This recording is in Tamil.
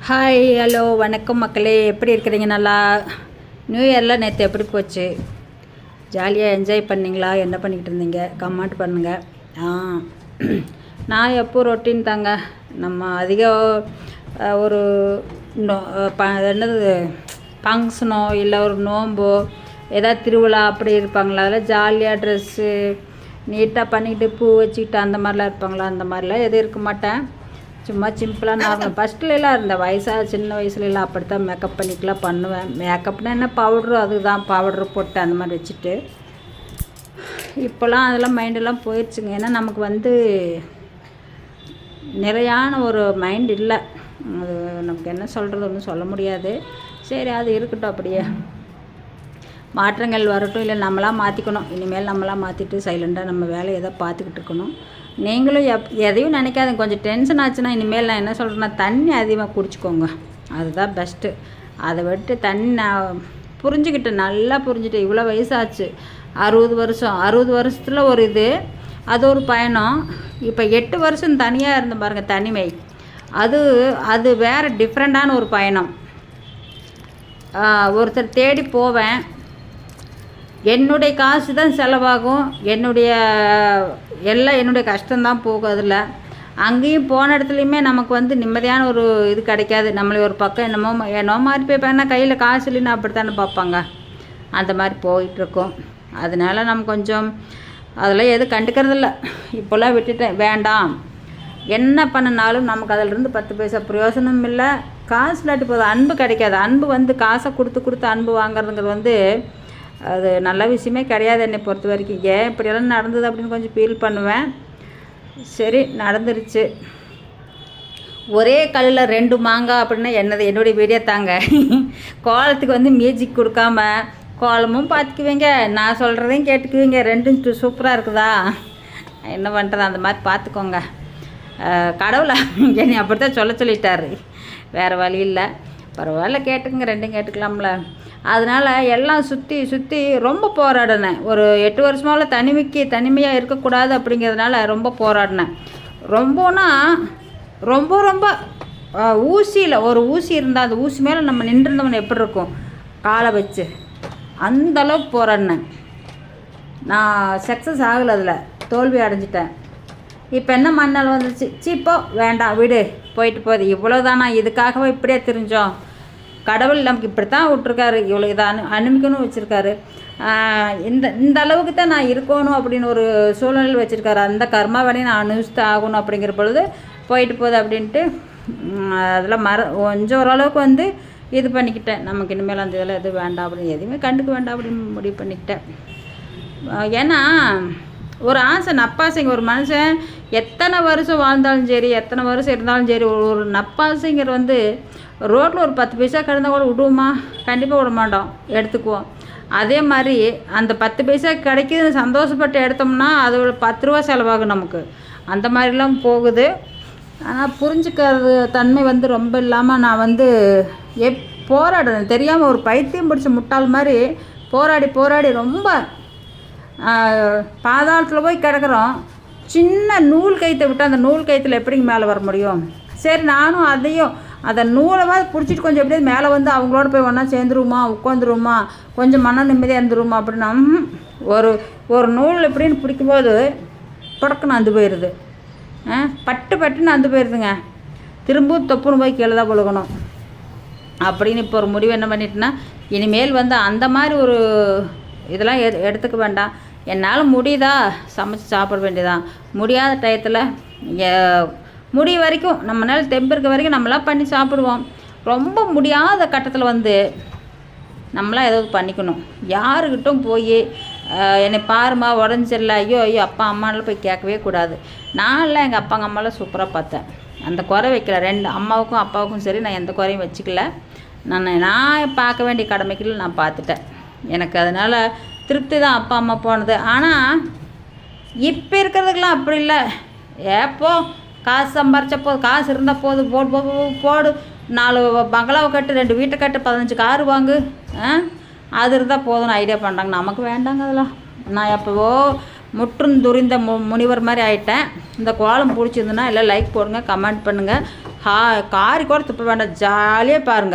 ஹாய் ஹலோ வணக்கம் மக்களே, எப்படி இருக்கிறீங்க? நல்லா நியூ இயரில் நேற்று எப்படி போச்சு? ஜாலியாக என்ஜாய் பண்ணிங்களா? என்ன பண்ணிக்கிட்டு இருந்தீங்க? கமெண்ட் பண்ணுங்கள். நான் எப்போ ரொட்டீன் தாங்க. நம்ம அதிகம் ஒரு என்னது ஃபங்க்ஷனோ இல்லை ஒரு நோம்போ ஏதாவது திருவிழா அப்படி இருப்பாங்களா? அதில் ஜாலியாக ட்ரெஸ்ஸு நீட்டாக பண்ணிக்கிட்டு பூ வச்சுக்கிட்டு அந்த மாதிரிலாம் இருப்பாங்களா? அந்த மாதிரிலாம் எதுவும் இருக்க மாட்டேன். சும்மா சிம்பிளாக நார்மல். ஃபஸ்ட்டுலாம் இருந்தேன், வயசாக சின்ன வயசுலலாம் அப்படித்தான் மேக்கப் பண்ணிக்கலாம் பண்ணுவேன். மேக்கப்னா என்ன, பவுட்ரு, அதுதான் பவுட்ரு போட்டு அந்த மாதிரி வச்சுட்டு. இப்போலாம் அதெல்லாம் மைண்டெல்லாம் போயிடுச்சுங்க. ஏன்னா நமக்கு நிறையான ஒரு மைண்ட் இல்லை. அது நமக்கு என்ன சொல்கிறது ஒன்றும் சொல்ல முடியாது. சரி, அது இருக்கட்டும், அப்படியே மாற்றங்கள் வரட்டும். இல்லை நம்மளாம் மாற்றிக்கணும். இனிமேல் நம்மளாம் மாற்றிட்டு சைலண்டாக நம்ம வேலையை எதை பார்த்துக்கிட்டு இருக்கணும். நீங்களும் எதையும் நினைக்காதுங்க. கொஞ்சம் டென்ஷன் ஆச்சுன்னா இனிமேல் நான் என்ன சொல்கிறேன்னா, தண்ணி அதிகமாக குடிச்சிக்கோங்க. அதுதான் பெஸ்ட்டு. அதை விட்டு தண்ணி நான் புரிஞ்சுக்கிட்டேன், நல்லா புரிஞ்சுட்டேன். இவ்வளோ வயசாச்சு, 60 வருஷத்தில் ஒரு இது, அது ஒரு பயணம். இப்போ 8 வருஷம் தனியாக இருந்த பாருங்கள், தனிமை. அது வேறு டிஃப்ரெண்ட்டான ஒரு பயணம். ஒருத்தர் தேடி போவேன், என்னுடைய காசு தான் செலவாகும், என்னுடைய கஷ்டம்தான் போகும். அதில் அங்கேயும் போன இடத்துலையுமே நமக்கு நிம்மதியான ஒரு இது கிடைக்காது. நம்மளே ஒரு பக்கம் என்னமோ மாதிரி போய்ப்பாங்கன்னா கையில் காசு இல்லைன்னு அப்படித்தானே பார்ப்பாங்க. அந்த மாதிரி போயிட்டுருக்கோம். அதனால் நம்ம கொஞ்சம் அதெல்லாம் எதுவும் கண்டுக்கிறதில்ல. இப்போல்லாம் விட்டுட்டேன், வேண்டாம். என்ன பண்ணினாலும் நமக்கு அதிலிருந்து 10 பைசா பிரயோஜனம் இல்லை. காசு இல்லாட்டி போதும், அன்பு கிடைக்காது. அன்பு காசை கொடுத்து அன்பு வாங்குறதுங்கிறது அது நல்ல விஷயமே கிடையாது என்னை பொறுத்த வரைக்கும். ஏன் இப்படியெல்லாம் நடந்தது அப்படின்னு கொஞ்சம் ஃபீல் பண்ணுவேன். சரி, நடந்துருச்சு. ஒரே கல்லில் 2 மாங்காய் அப்படின்னா என்னுடைய வீடியோ தாங்க. கோலத்துக்கு மியூசிக் கொடுக்காம கோலமும் பார்த்துக்குவீங்க, நான் சொல்கிறதையும் கேட்டுக்குவீங்க. ரெண்டும் சூப்பராக இருக்குதா? என்ன பண்ணுறது, அந்த மாதிரி பார்த்துக்கோங்க. கடவுளை என்னை அப்படி தான் சொல்லிட்டாரு. வேறு வழி இல்லை. பரவாயில்ல, கேட்டுக்குங்க, ரெண்டும் கேட்டுக்கலாம்ல. அதனால் எல்லாம் சுற்றி ரொம்ப போராடினேன். ஒரு 8 வருஷமாவில் தனிமையாக இருக்கக்கூடாது அப்படிங்கிறதுனால ரொம்ப போராடினேன். ரொம்ப ஊசியில் ஒரு ஊசி இருந்தால் அந்த ஊசி மேலே நம்ம நின்றுருந்தவன் எப்படி இருக்கும், காலை வச்சு அந்தளவுக்கு போராடினேன். நான் சக்ஸஸ் ஆகலை, அதில் தோல்வி அடைஞ்சிட்டேன். இப்போ என்ன மண்ணால் வந்துச்சு, சீப்போ வேண்டாம் விடு, போயிட்டு போகுது, இவ்வளோதானா, இதுக்காகவே இப்படியே தெரிஞ்சோம். கடவுள் நமக்கு இப்படித்தான் விட்ருக்காரு, இவ்வளோ இதை அனுமிக்கணும் வச்சுருக்காரு. இந்த அளவுக்கு தான் நான் இருக்கணும் அப்படின்னு ஒரு சூழ்நிலை வச்சுருக்காரு. அந்த கர்மாவனையும் நான் அனுபவித்து ஆகணும் அப்படிங்கிற பொழுது போயிட்டு போகுது அப்படின்ட்டு அதில் கொஞ்சம் ஓரளவுக்கு இது பண்ணிக்கிட்டேன். நமக்கு இனிமேல் அந்த இதெல்லாம் எதுவும் வேண்டாம் அப்படின்னு, எதுவுமே கண்டுக்க வேண்டாம் அப்படின்னு முடிவு பண்ணிக்கிட்டேன். ஏன்னா ஒரு ஆசை, நப்பாசைங்க. ஒரு மனுஷன் எத்தனை வருஷம் வாழ்ந்தாலும் சரி, எத்தனை வருஷம் இருந்தாலும் சரி, ஒரு நப்பாசைங்கிற ரோட்டில் ஒரு 10 பைசா கிடந்தால் கூட விடுவோமா? கண்டிப்பாக விட மாட்டோம், எடுத்துக்குவோம். அதே மாதிரி அந்த 10 பைசா கிடைக்கிது சந்தோஷப்பட்டு எடுத்தோம்னா அது ஒரு 10 ரூபா செலவாகும் நமக்கு. அந்த மாதிரிலாம் போகுது. ஆனால் புரிஞ்சுக்கிறது தன்மை ரொம்ப இல்லாமல் நான் போராடுறேன். தெரியாமல் ஒரு பைத்தியம் பிடிச்ச முட்டாள் மாதிரி போராடி ரொம்ப பாதாளத்தில் போய் கிடக்கிறோம். சின்ன நூல் கயிற்றை விட்டு அந்த நூல் கயிற்றுல எப்படிங்க மேலே வர முடியும்? சரி, நானும் அதை நூலவாக பிடிச்சிட்டு கொஞ்சம் எப்படியாவது மேலே அவங்களோட போய் ஒன்றா சேர்ந்துருவோமா, உட்காந்துருவோமா, கொஞ்சம் மன நிம்மதியாக இருந்துருவோமா அப்படின்னா ஒரு நூல் எப்படின்னு பிடிக்கும்போது புடக்குன்னு அந்து போயிடுது. பட்டுன்னு அந்து போயிடுதுங்க. திரும்பவும் தொப்புன்னு போய் கீழே தான் விழுகணும் அப்படின்னு இப்போ ஒரு முடிவு என்ன பண்ணிட்டேன்னா, இனிமேல் அந்த மாதிரி ஒரு இதெல்லாம் எடுத்துக்க வேண்டாம். என்னால் முடியுதா சமைச்சு சாப்பிட வேண்டியதான். முடியாத டயத்தில் முடிய வரைக்கும் நம்மளால் தெம்பு இருக்க வரைக்கும் நம்மளாம் பண்ணி சாப்பிடுவோம். ரொம்ப முடியாத கட்டத்தில் நம்மளாம் ஏதாவது பண்ணிக்கணும். யாருக்கிட்டும் போய் என்னை பாருமா உடஞ்சிடல, ஐயோ அப்பா அம்மாலாம் போய் கேட்கவே கூடாது. நான்லாம் எங்கள் அப்பாங்க அம்மாலாம் சூப்பராக பார்த்தேன். அந்த குறை வைக்கல. 2 அம்மாவுக்கும் அப்பாவுக்கும் சரி, நான் எந்த குறையும் வச்சுக்கல. நான் பார்க்க வேண்டிய கடமைகள் நான் பார்த்துட்டேன். எனக்கு அதனால் திருப்தி தான் அப்பா அம்மா போனது. ஆனால் இப்போ இருக்கிறதுக்கெலாம் அப்படி இல்லை. ஏப்போ காசு சம்பாரிச்ச போது, காசு இருந்தால் போதும், போடு 4 பங்களாவை கட்டு, 2 வீட்டை கட்டு, 15 காரு வாங்கு, அது இருந்தால் போதும்னு ஐடியா பண்ணுறாங்க. நமக்கு வேண்டாங்க அதெல்லாம். நான் எப்போவோ முற்றும் துரிந்த முனிவர் மாதிரி ஆகிட்டேன். இந்த கோலம் பிடிச்சிருந்துன்னா எல்லாம் லைக் போடுங்க, கமெண்ட் பண்ணுங்கள். காரி கூட துப்ப வேண்டாம், ஜாலியாக பாருங்கள்.